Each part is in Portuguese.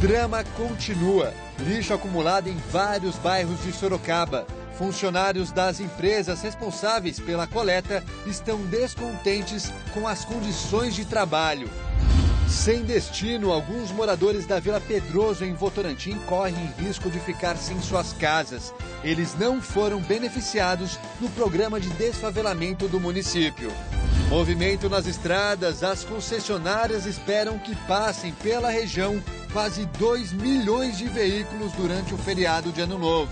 drama continua. Lixo acumulado em vários bairros de Sorocaba. Funcionários das empresas responsáveis pela coleta estão descontentes com as condições de trabalho. Sem destino, alguns moradores da Vila Pedroso, em Votorantim, correm risco de ficar sem suas casas. Eles não foram beneficiados no programa de desfavelamento do município. Movimento nas estradas, as concessionárias esperam que passem pela região quase 2 milhões de veículos durante o feriado de Ano Novo.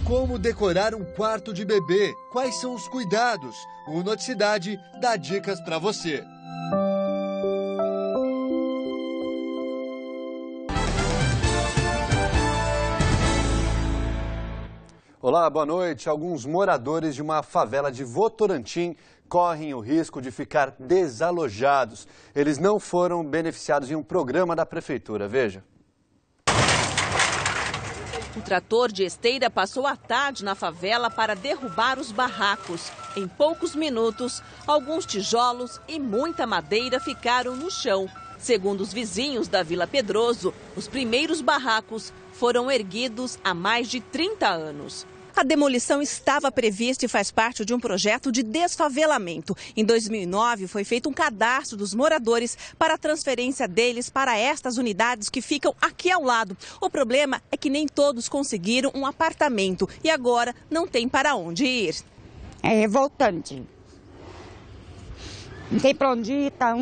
Como decorar um quarto de bebê? Quais são os cuidados? O Noticidade dá dicas para você. Olá, boa noite. Alguns moradores de uma favela de Votorantim correm o risco de ficar desalojados. Eles não foram beneficiados em um programa da prefeitura. Veja. O trator de esteira passou a tarde na favela para derrubar os barracos. Em poucos minutos, alguns tijolos e muita madeira ficaram no chão. Segundo os vizinhos da Vila Pedroso, os primeiros barracos foram erguidos há mais de 30 anos. A demolição estava prevista e faz parte de um projeto de desfavelamento. Em 2009, foi feito um cadastro dos moradores para a transferência deles para estas unidades que ficam aqui ao lado. O problema é que nem todos conseguiram um apartamento e agora não tem para onde ir. É revoltante. Não tem para onde ir, tá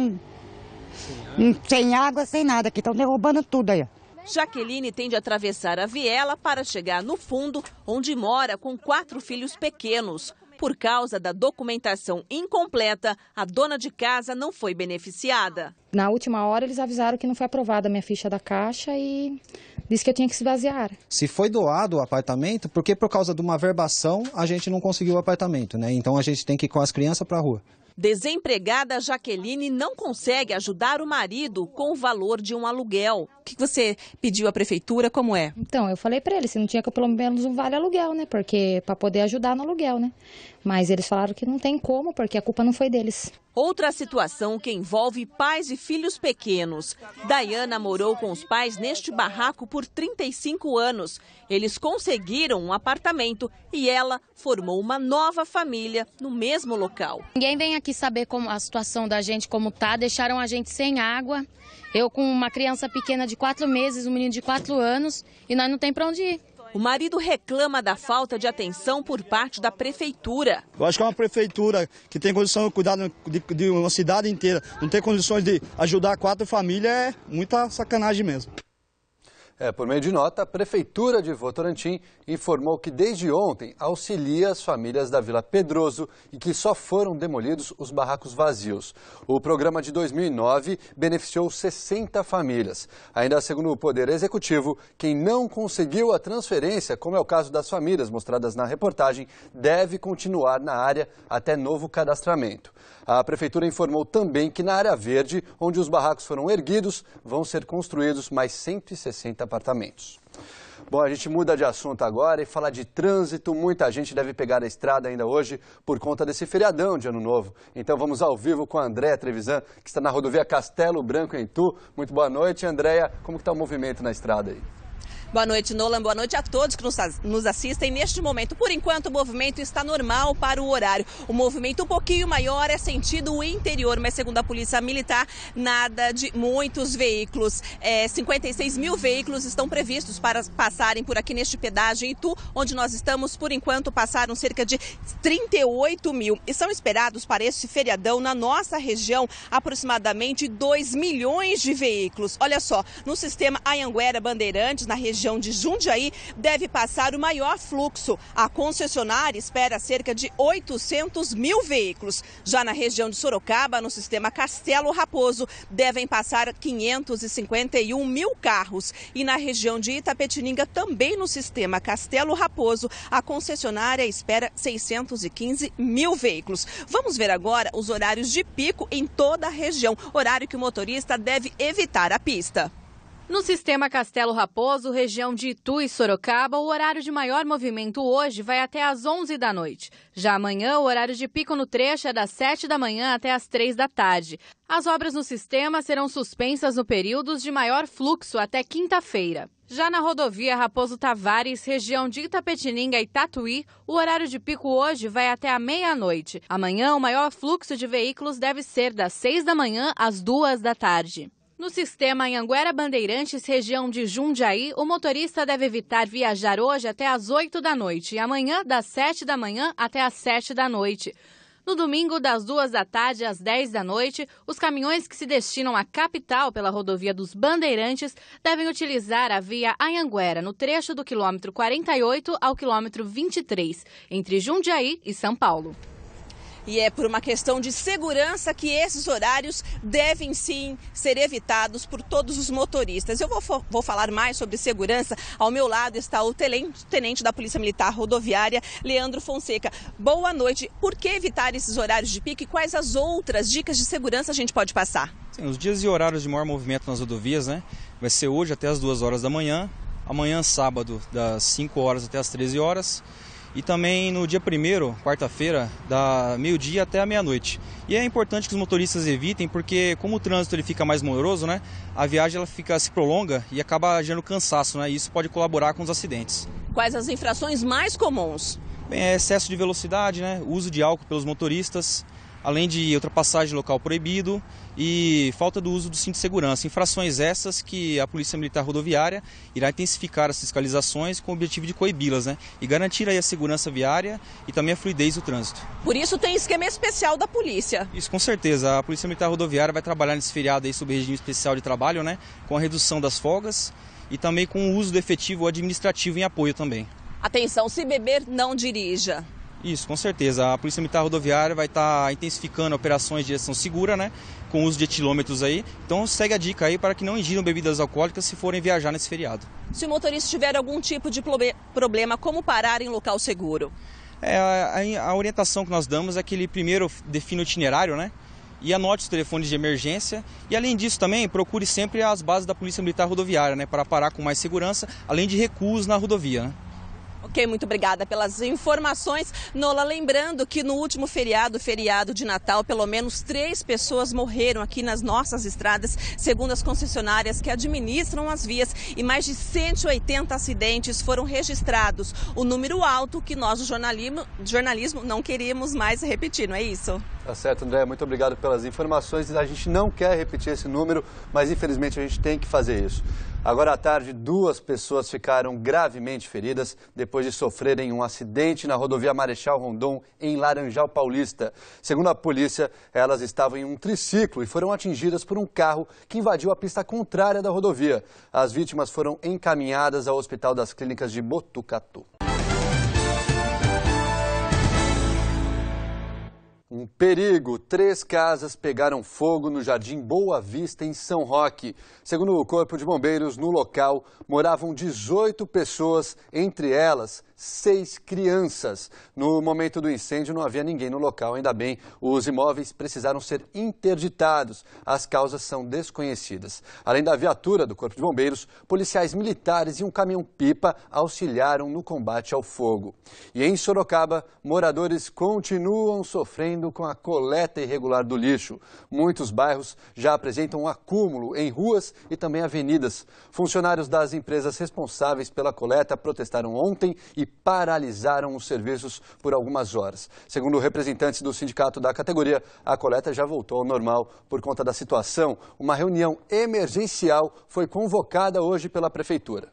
sem água, sem nada, que estão derrubando tudo aí. Jaqueline tem de atravessar a viela para chegar no fundo, onde mora com 4 filhos pequenos. Por causa da documentação incompleta, a dona de casa não foi beneficiada. Na última hora, eles avisaram que não foi aprovada a minha ficha da Caixa e disse que eu tinha que esvaziar. Se foi doado o apartamento, porque por causa de uma verbação a gente não conseguiu o apartamento, né? Então a gente tem que ir com as crianças para a rua. Desempregada, Jaqueline não consegue ajudar o marido com o valor de um aluguel. O que você pediu à prefeitura, como é? Então, eu falei para eles se não tinha que pelo menos um vale aluguel, né? Porque para poder ajudar no aluguel, né? Mas eles falaram que não tem como, porque a culpa não foi deles. Outra situação que envolve pais e filhos pequenos. Dayana morou com os pais neste barraco por 35 anos. Eles conseguiram um apartamento e ela formou uma nova família no mesmo local. Ninguém vem aqui saber como a situação da gente como tá, deixaram a gente sem água. Eu com uma criança pequena de 4 meses, um menino de 4 anos e nós não tem para onde ir. O marido reclama da falta de atenção por parte da prefeitura. Eu acho que é uma prefeitura que tem condição de cuidar de uma cidade inteira, não tem condições de ajudar 4 famílias, é muita sacanagem mesmo. Por meio de nota, a Prefeitura de Votorantim informou que desde ontem auxilia as famílias da Vila Pedroso e que só foram demolidos os barracos vazios. O programa de 2009 beneficiou 60 famílias. Ainda segundo o Poder Executivo, quem não conseguiu a transferência, como é o caso das famílias mostradas na reportagem, deve continuar na área até novo cadastramento. A Prefeitura informou também que na área verde, onde os barracos foram erguidos, vão ser construídos mais 160 apartamentos. Bom, a gente muda de assunto agora e fala de trânsito. Muita gente deve pegar a estrada ainda hoje por conta desse feriadão de Ano Novo. Então vamos ao vivo com a Andréia Trevisan, que está na rodovia Castelo Branco, em Itu. Muito boa noite, Andréia. Como está o movimento na estrada aí? Boa noite, Nolan. Boa noite a todos que nos assistem neste momento. Por enquanto, o movimento está normal para o horário. O movimento um pouquinho maior é sentido interior, mas segundo a Polícia Militar, nada de muitos veículos. 56 mil veículos estão previstos para passarem por aqui neste pedágio em Itu, onde nós estamos. Por enquanto, passaram cerca de 38 mil. E são esperados para este feriadão na nossa região aproximadamente 2 milhões de veículos. Olha só, no sistema Anhanguera Bandeirantes, na região de Jundiaí, deve passar o maior fluxo. A concessionária espera cerca de 800 mil veículos. Já na região de Sorocaba, no sistema Castelo Raposo, devem passar 551 mil carros. E na região de Itapetininga, também no sistema Castelo Raposo, a concessionária espera 615 mil veículos. Vamos ver agora os horários de pico em toda a região, horário que o motorista deve evitar a pista. No sistema Castelo Raposo, região de Itu e Sorocaba, o horário de maior movimento hoje vai até às 11 da noite. Já amanhã, o horário de pico no trecho é das 7 da manhã até às 3 da tarde. As obras no sistema serão suspensas no período de maior fluxo até quinta-feira. Já na rodovia Raposo Tavares, região de Itapetininga e Tatuí, o horário de pico hoje vai até a meia-noite. Amanhã, o maior fluxo de veículos deve ser das 6 da manhã às 2 da tarde. No sistema Anhanguera Bandeirantes, região de Jundiaí, o motorista deve evitar viajar hoje até às 8 da noite e amanhã das 7 da manhã até às 7 da noite. No domingo, das 2 da tarde às 10 da noite, os caminhões que se destinam à capital pela rodovia dos Bandeirantes devem utilizar a via Anhanguera, no trecho do quilômetro 48 ao quilômetro 23, entre Jundiaí e São Paulo. E é por uma questão de segurança que esses horários devem sim ser evitados por todos os motoristas. Eu vou falar mais sobre segurança. Ao meu lado está o tenente da Polícia Militar Rodoviária, Leandro Fonseca. Boa noite. Por que evitar esses horários de pico e quais as outras dicas de segurança a gente pode passar? Sim, os dias e horários de maior movimento nas rodovias, vai ser hoje até as 2 horas da manhã, amanhã sábado das 5 horas até as 13 horas. E também no dia 1º, quarta-feira, da meio-dia até a meia-noite. E é importante que os motoristas evitem, porque como o trânsito ele fica mais moroso, a viagem ela se prolonga e acaba gerando cansaço, e isso pode colaborar com os acidentes. Quais as infrações mais comuns? Bem, é excesso de velocidade, uso de álcool pelos motoristas, além de ultrapassagem local proibido e falta do uso do cinto de segurança. Infrações essas que a Polícia Militar Rodoviária irá intensificar as fiscalizações com o objetivo de coibi-las, e garantir aí a segurança viária e também a fluidez do trânsito. Por isso tem esquema especial da polícia. Isso, com certeza. A Polícia Militar Rodoviária vai trabalhar nesse feriado aí sob regime especial de trabalho, com a redução das folgas e também com o uso do efetivo administrativo em apoio também. Atenção, se beber, não dirija. Isso, com certeza. A Polícia Militar Rodoviária vai estar intensificando operações de direção segura, com uso de etilômetros aí. Então segue a dica aí para que não ingiram bebidas alcoólicas se forem viajar nesse feriado. Se o motorista tiver algum tipo de problema, como parar em local seguro? A orientação que nós damos é que ele primeiro define o itinerário, e anote os telefones de emergência. E além disso também, procure sempre as bases da Polícia Militar Rodoviária, para parar com mais segurança, além de recuos na rodovia, Ok, muito obrigada pelas informações. Nola, lembrando que no último feriado de Natal, pelo menos 3 pessoas morreram aqui nas nossas estradas, segundo as concessionárias que administram as vias, e mais de 180 acidentes foram registrados. O número alto que nós do jornalismo não queríamos mais repetir, não é isso? Tá certo, André. Muito obrigado pelas informações. A gente não quer repetir esse número, mas infelizmente a gente tem que fazer isso. Agora à tarde, 2 pessoas ficaram gravemente feridas depois de sofrerem um acidente na rodovia Marechal Rondon, em Laranjal Paulista. Segundo a polícia, elas estavam em um triciclo e foram atingidas por um carro que invadiu a pista contrária da rodovia. As vítimas foram encaminhadas ao Hospital das Clínicas de Botucatu. Um perigo. 3 casas pegaram fogo no Jardim Boa Vista, em São Roque. Segundo o Corpo de Bombeiros, no local moravam 18 pessoas, entre elas 6 crianças. No momento do incêndio não havia ninguém no local, ainda bem. Os imóveis precisaram ser interditados. As causas são desconhecidas. Além da viatura do Corpo de Bombeiros, policiais militares e um caminhão-pipa auxiliaram no combate ao fogo. E em Sorocaba, moradores continuam sofrendo com a coleta irregular do lixo. Muitos bairros já apresentam um acúmulo em ruas e também avenidas. Funcionários das empresas responsáveis pela coleta protestaram ontem e paralisaram os serviços por algumas horas. Segundo representantes do sindicato da categoria, a coleta já voltou ao normal. Por conta da situação, uma reunião emergencial foi convocada hoje pela Prefeitura.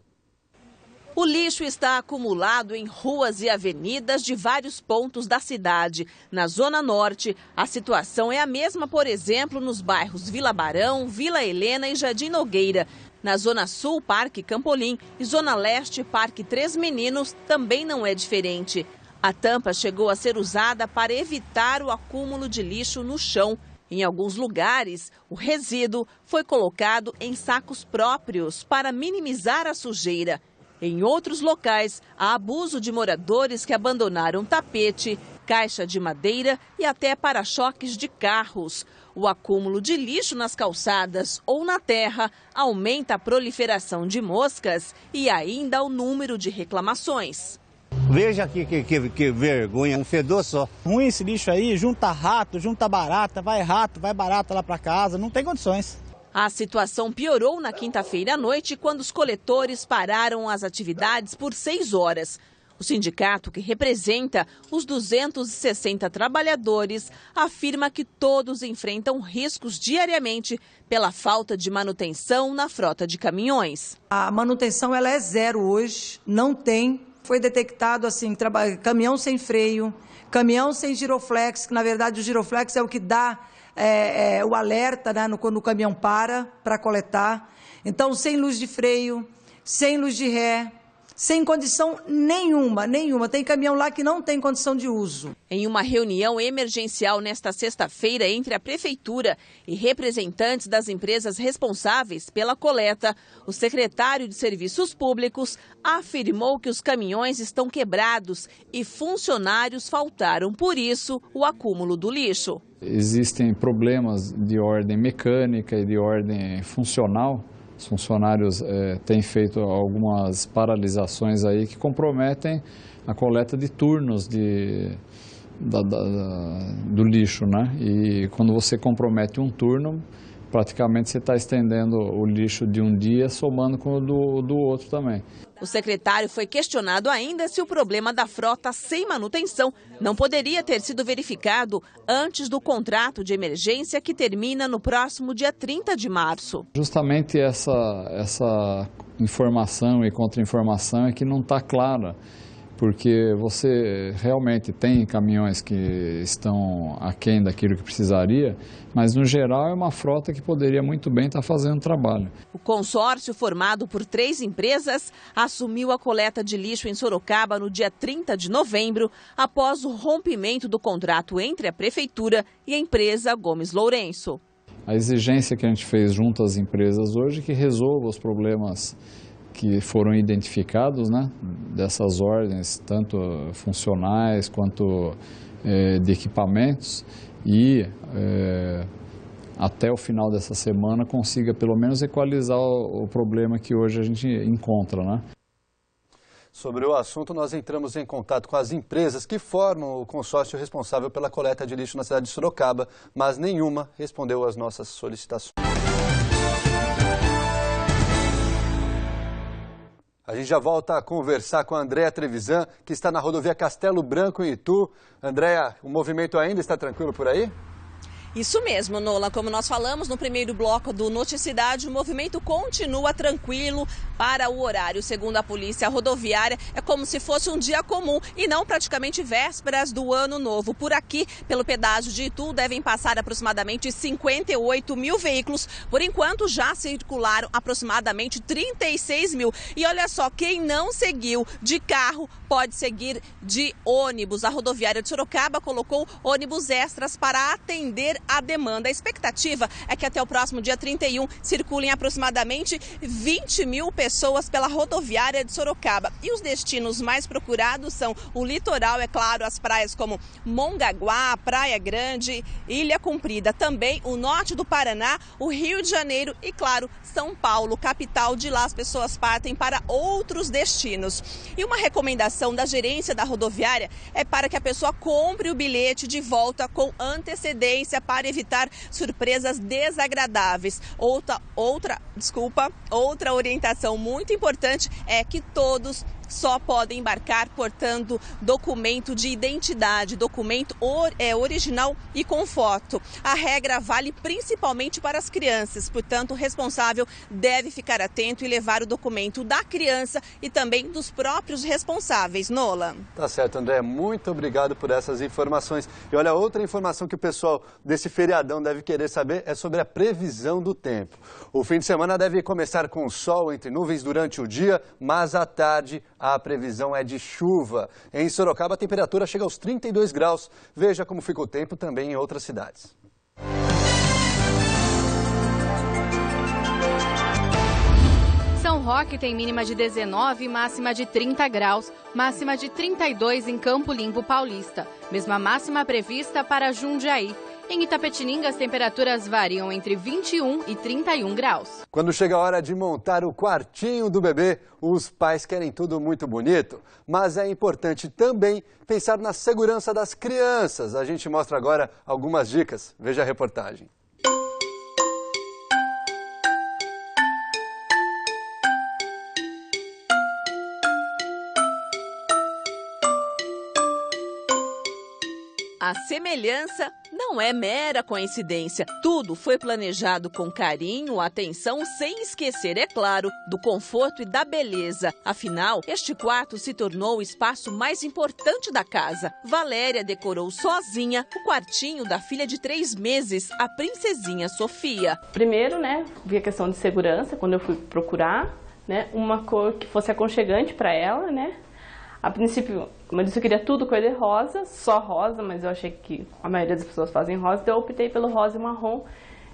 O lixo está acumulado em ruas e avenidas de vários pontos da cidade. Na Zona Norte, a situação é a mesma, por exemplo, nos bairros Vila Barão, Vila Helena e Jardim Nogueira. Na Zona Sul, Parque Campolim, e Zona Leste, Parque Três Meninos, também não é diferente. A tampa chegou a ser usada para evitar o acúmulo de lixo no chão. Em alguns lugares, o resíduo foi colocado em sacos próprios para minimizar a sujeira. Em outros locais, há abuso de moradores que abandonaram tapete, caixa de madeira e até para-choques de carros. O acúmulo de lixo nas calçadas ou na terra aumenta a proliferação de moscas e ainda o número de reclamações. Veja aqui que vergonha, um fedor só. Ruim esse lixo aí, junta rato, junta barata, vai barata lá para casa, não tem condições. A situação piorou na quinta-feira à noite, quando os coletores pararam as atividades por 6 horas. O sindicato, que representa os 260 trabalhadores, afirma que todos enfrentam riscos diariamente pela falta de manutenção na frota de caminhões. A manutenção ela é zero hoje, não tem. Foi detectado assim, caminhão sem freio, caminhão sem giroflex, que na verdade o giroflex é o que dá o alerta, né, quando o caminhão para coletar. Então, sem luz de freio, sem luz de ré, sem condição nenhuma. Tem caminhão lá que não tem condição de uso. Em uma reunião emergencial nesta sexta-feira entre a Prefeitura e representantes das empresas responsáveis pela coleta, o secretário de Serviços Públicos afirmou que os caminhões estão quebrados e funcionários faltaram, por isso, o acúmulo do lixo. Existem problemas de ordem mecânica e de ordem funcional. Os funcionários têm feito algumas paralisações aí que comprometem a coleta de turnos do lixo, né? E quando você compromete um turno, praticamente você está estendendo o lixo de um dia, somando com o do outro também. O secretário foi questionado ainda se o problema da frota sem manutenção não poderia ter sido verificado antes do contrato de emergência que termina no próximo dia 30 de março. Justamente essa informação e contra-informação é que não está clara, porque você realmente tem caminhões que estão aquém daquilo que precisaria, mas no geral é uma frota que poderia muito bem estar fazendo o trabalho. O consórcio, formado por 3 empresas, assumiu a coleta de lixo em Sorocaba no dia 30 de novembro, após o rompimento do contrato entre a Prefeitura e a empresa Gomes Lourenço. A exigência que a gente fez junto às empresas hoje é que resolva os problemas que foram identificados, né, dessas ordens, tanto funcionais quanto de equipamentos, e até o final dessa semana consiga pelo menos equalizar o problema que hoje a gente encontra, né? Sobre o assunto, nós entramos em contato com as empresas que formam o consórcio responsável pela coleta de lixo na cidade de Sorocaba, mas nenhuma respondeu às nossas solicitações. A gente já volta a conversar com a Andréa Trevisan, que está na rodovia Castelo Branco, em Itu. Andréa, o movimento ainda está tranquilo por aí? Isso mesmo, Nola. Como nós falamos no primeiro bloco do Noticicidade, o movimento continua tranquilo para o horário. Segundo a polícia rodoviária, é como se fosse um dia comum e não praticamente vésperas do ano novo. Por aqui, pelo pedágio de Itu, devem passar aproximadamente 58 mil veículos. Por enquanto, já circularam aproximadamente 36 mil. E olha só, quem não seguiu de carro pode seguir de ônibus. A rodoviária de Sorocaba colocou ônibus extras para atender a demanda. A expectativa é que até o próximo dia 31 circulem aproximadamente 20 mil pessoas pela rodoviária de Sorocaba. E os destinos mais procurados são o litoral, é claro, as praias como Mongaguá, Praia Grande, Ilha Comprida, também o norte do Paraná, o Rio de Janeiro e, claro, São Paulo, capital. De lá as pessoas partem para outros destinos. E uma recomendação da gerência da rodoviária é para que a pessoa compre o bilhete de volta com antecedência para evitar surpresas desagradáveis. Outra orientação muito importante é que todos só podem embarcar portando documento de identidade, documento original e com foto. A regra vale principalmente para as crianças, portanto, o responsável deve ficar atento e levar o documento da criança e também dos próprios responsáveis. Nola. Tá certo, André. Muito obrigado por essas informações. E olha, outra informação que o pessoal desse feriadão deve querer saber é sobre a previsão do tempo. O fim de semana deve começar com sol entre nuvens durante o dia, mas à tarde a previsão é de chuva. Em Sorocaba, a temperatura chega aos 32 graus. Veja como fica o tempo também em outras cidades. São São Roque tem mínima de 19 e máxima de 30 graus, máxima de 32 em Campo Limpo Paulista, mesma máxima prevista para Jundiaí. Em Itapetininga, as temperaturas variam entre 21 e 31 graus. Quando chega a hora de montar o quartinho do bebê, os pais querem tudo muito bonito, mas é importante também pensar na segurança das crianças. A gente mostra agora algumas dicas. Veja a reportagem. A semelhança não é mera coincidência. Tudo foi planejado com carinho, atenção, sem esquecer, é claro, do conforto e da beleza. Afinal, este quarto se tornou o espaço mais importante da casa. Valéria decorou sozinha o quartinho da filha de 3 meses, a princesinha Sofia. Primeiro, vi a questão de segurança, quando eu fui procurar, uma cor que fosse aconchegante para ela, A princípio, como eu disse, eu queria tudo cor de rosa, só rosa, mas eu achei que a maioria das pessoas fazem rosa, então eu optei pelo rosa e marrom,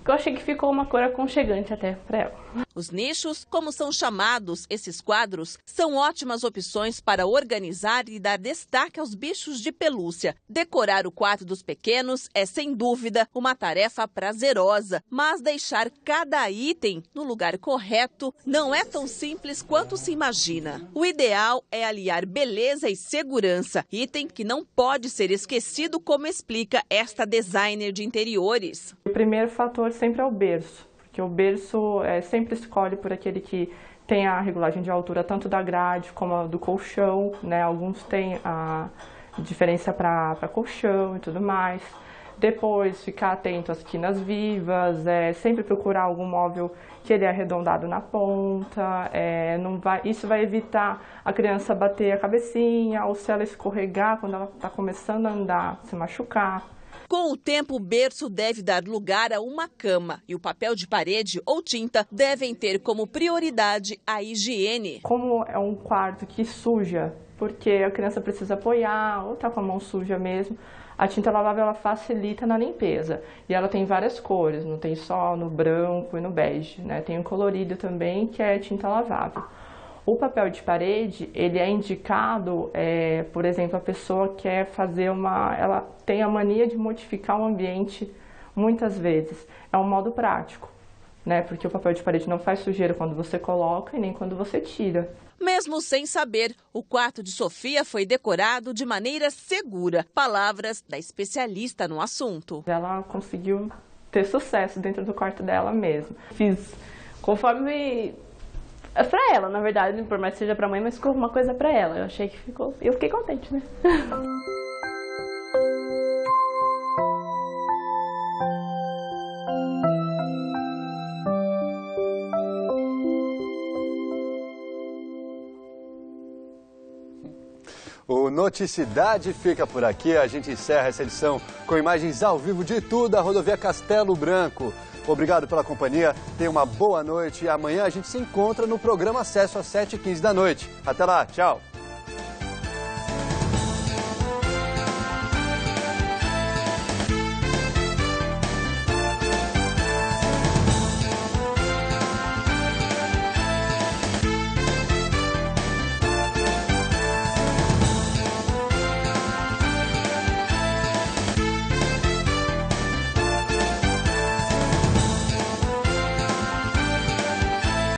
que eu achei que ficou uma cor aconchegante até para ela. Os nichos, como são chamados esses quadros, são ótimas opções para organizar e dar destaque aos bichos de pelúcia. Decorar o quarto dos pequenos é, sem dúvida, uma tarefa prazerosa, mas deixar cada item no lugar correto não é tão simples quanto se imagina. O ideal é aliar beleza e segurança, item que não pode ser esquecido, como explica esta designer de interiores. O primeiro fator sempre é o berço. Que o berço sempre escolhe por aquele que tem a regulagem de altura tanto da grade como a do colchão, Alguns têm a diferença para colchão e tudo mais. Depois, ficar atento às quinas vivas, sempre procurar algum móvel que ele é arredondado na ponta. Isso vai evitar a criança bater a cabecinha ou se ela escorregar quando ela está começando a andar, se machucar. Com o tempo, o berço deve dar lugar a uma cama e o papel de parede ou tinta devem ter como prioridade a higiene. Como é um quarto que suja, porque a criança precisa apoiar ou está com a mão suja mesmo, a tinta lavável ela facilita na limpeza. E ela tem várias cores, não tem só no branco e no bege, Tem um colorido também, que é tinta lavável. O papel de parede, ele é indicado, por exemplo, a pessoa quer fazer ela tem a mania de modificar o ambiente muitas vezes. É um modo prático, Porque o papel de parede não faz sujeira quando você coloca e nem quando você tira. Mesmo sem saber, o quarto de Sofia foi decorado de maneira segura. Palavras da especialista no assunto. Ela conseguiu ter sucesso dentro do quarto dela mesmo. Fiz conforme... É pra ela, na verdade, por mais que seja pra mãe, mas ficou uma coisa pra ela. Eu achei que ficou... Eu fiquei contente, O Noticidade fica por aqui. A gente encerra essa edição com imagens ao vivo de tudo da rodovia Castelo Branco. Obrigado pela companhia, tenha uma boa noite e amanhã a gente se encontra no programa Acesso às 7h15 da noite. Até lá, tchau!